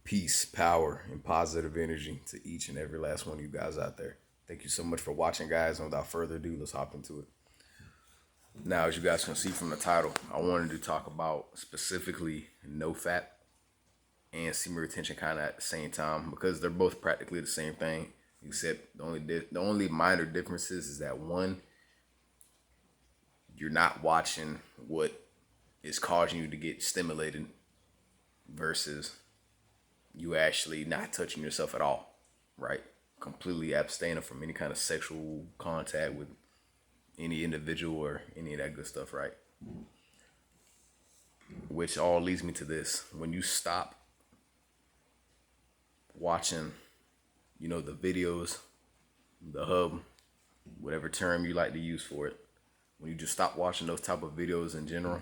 Peace, power, and positive energy to each and every last one of you guys out there. Thank you so much for watching, guys. And without further ado, let's hop into it. Now, as you guys can see from the title, I wanted to talk about specifically no fap and semen retention kind of at the same time because they're both practically the same thing, except the only minor differences is that one, you're not watching what is causing you to get stimulated versus you actually not touching yourself at all, right? Completely abstaining from any kind of sexual contact with any individual or any of that good stuff, right? Which all leads me to this. When you stop watching, the videos, the hub, whatever term you like to use for it, when you just stop watching those type of videos in general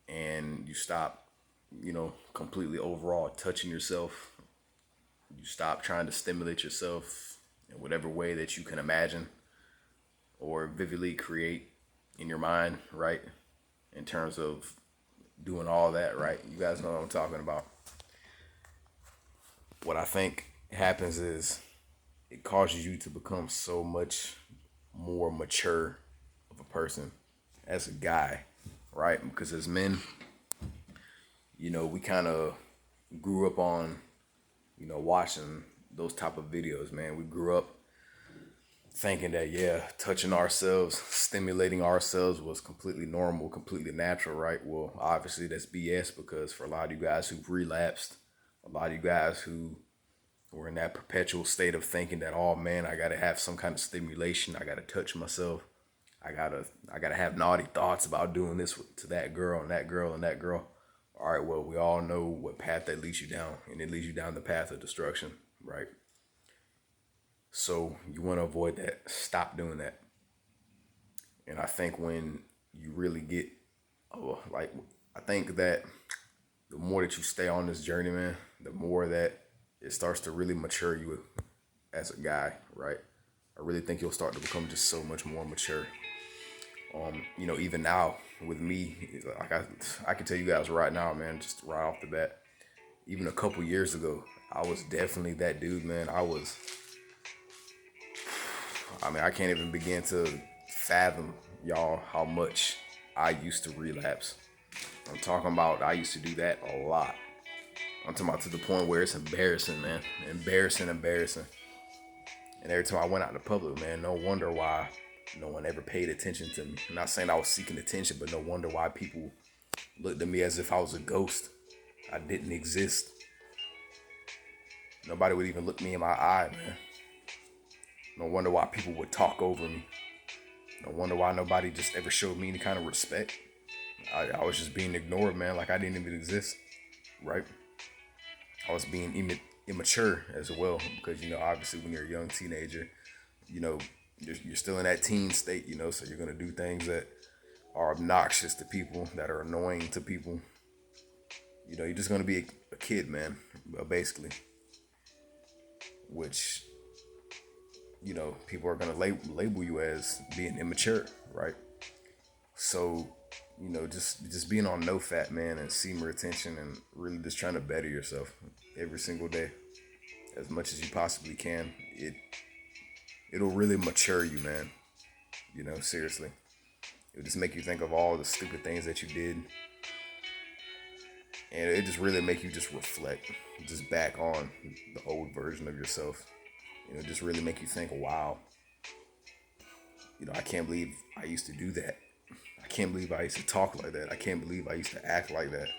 and you stop, completely overall touching yourself, you stop trying to stimulate yourself in whatever way that you can imagine or vividly create in your mind, right? In terms of doing all that, right? You guys know what I'm talking about. What I think happens is it causes you to become so much more mature of a person as a guy, right? Because as men, we kind of grew up on, watching those type of videos, man. We grew up thinking that, yeah, touching ourselves, stimulating ourselves was completely normal, completely natural, right? Well, obviously that's BS because for a lot of you guys who've relapsed, a lot of you guys who were in that perpetual state of thinking that, oh man, I gotta have some kind of stimulation, I gotta touch myself, I gotta have naughty thoughts about doing this to that girl and that girl and that girl. All right, well, we all know what path that leads you down, and it leads you down the path of destruction, right? So you want to avoid that. Stop doing that. And I think when you really get, like, I think that the more that you stay on this journey, man, the more that it starts to really mature you as a guy, right? I really think you'll start to become just so much more mature. Even now with me, like I can tell you guys right now, man, just right off the bat, even a couple years ago, I was definitely that dude, man. I can't even begin to fathom, y'all, how much I used to relapse. I'm talking about I used to do that a lot. I'm talking about to the point where it's embarrassing, man. Embarrassing, embarrassing. And every time I went out in the public, man, no wonder why no one ever paid attention to me. I'm not saying I was seeking attention, but no wonder why people looked at me as if I was a ghost. I didn't exist. Nobody would even look me in my eye, man. No wonder why people would talk over me. No wonder why nobody just ever showed me any kind of respect. I was just being ignored, man, like I didn't even exist, right? I was being immature as well because, obviously when you're a young teenager, you know, you're still in that teen state, so you're going to do things that are obnoxious to people, that are annoying to people. You're just going to be a kid, man, basically, which, people are going to label you as being immature, right? So, just being on no fat, man, and semen retention and really just trying to better yourself every single day as much as you possibly can. It'll really mature you, man. Seriously. It'll just make you think of all the stupid things that you did. And it just really make you just reflect, just back on the old version of yourself. Just really make you think, wow, I can't believe I used to do that. I can't believe I used to talk like that. I can't believe I used to act like that.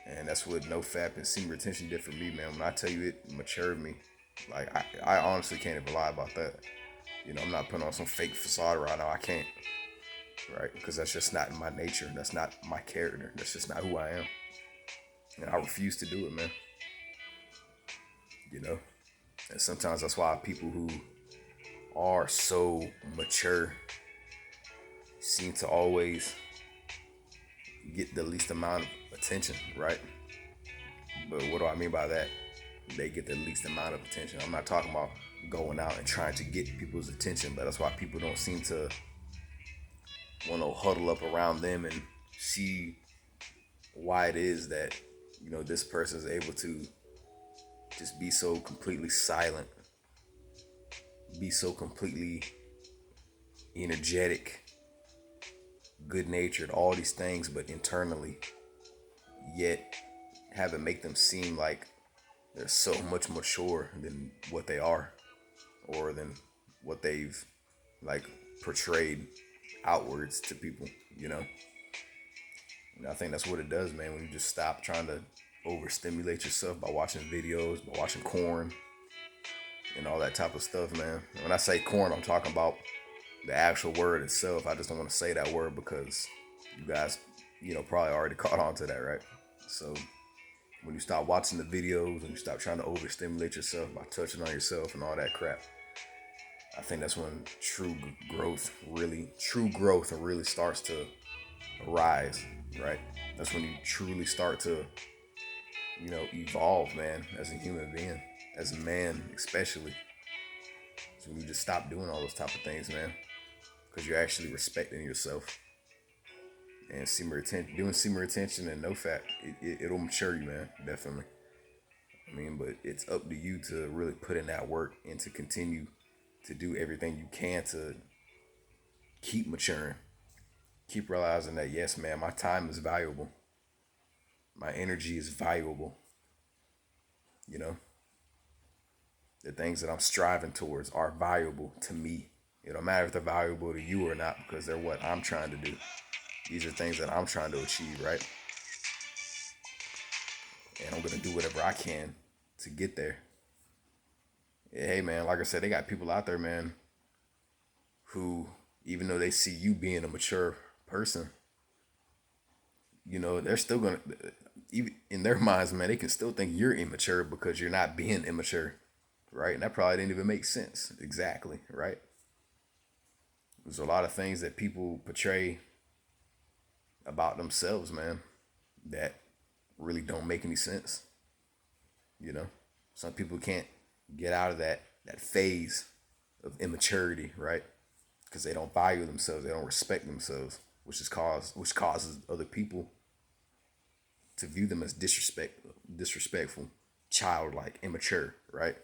And that's what no fap and semen retention did for me, man. When I tell you it matured me, like I honestly can't even lie about that. I'm not putting on some fake facade right now. I can't, right? Because that's just not my nature. That's not my character. That's just not who I am. And I refuse to do it, man. And sometimes that's why people who are so mature seem to always get the least amount of attention, right? But what do I mean by that? They get the least amount of attention. I'm not talking about going out and trying to get people's attention, but that's why people don't seem to want to huddle up around them and see why it is that this person is able to just be so completely silent, be so completely energetic, good natured, all these things, but internally, yet have it make them seem like they're so much mature than what they are, or than what they've like portrayed outwards to people, you know? And I think that's what it does, man, when you just stop trying to overstimulate yourself by watching videos, by watching corn and all that type of stuff, man. When I say corn, I'm talking about the actual word itself. I just don't want to say that word because you guys, probably already caught on to that, right? So when you stop watching the videos and you stop trying to overstimulate yourself by touching on yourself and all that crap, I think that's when true growth really starts to arise, right? That's when you truly start to, evolve, man, as a human being, as a man, especially. So when you just stop doing all those type of things, man, because you're actually respecting yourself. And semen retention and no fat, it'll mature you, man, definitely. I mean, but it's up to you to really put in that work and to continue to do everything you can to keep maturing. Keep realizing that, yes, man, my time is valuable. My energy is valuable. You know, the things that I'm striving towards are valuable to me. It don't matter if they're valuable to you or not because they're what I'm trying to do. These are things that I'm trying to achieve, right? And I'm going to do whatever I can to get there. Hey, man, like I said, they got people out there, man, who, even though they see you being a mature person, they're still going to, even in their minds, man, they can still think you're immature because you're not being immature, right? And that probably didn't even make sense exactly, right? There's a lot of things that people portray about themselves, man, that really don't make any sense. You know, some people can't get out of that phase of immaturity, right? Because they don't value themselves, they don't respect themselves, which causes other people to view them as disrespectful, childlike, immature, right?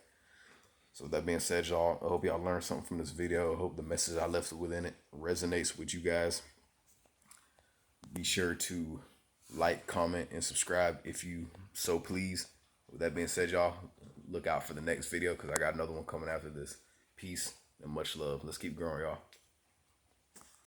So with that being said, y'all, I hope y'all learned something from this video. I hope the message I left within it resonates with you guys. Be sure to like, comment, and subscribe if you so please. With that being said, y'all, look out for the next video because I got another one coming after this. Peace and much love. Let's keep growing, y'all.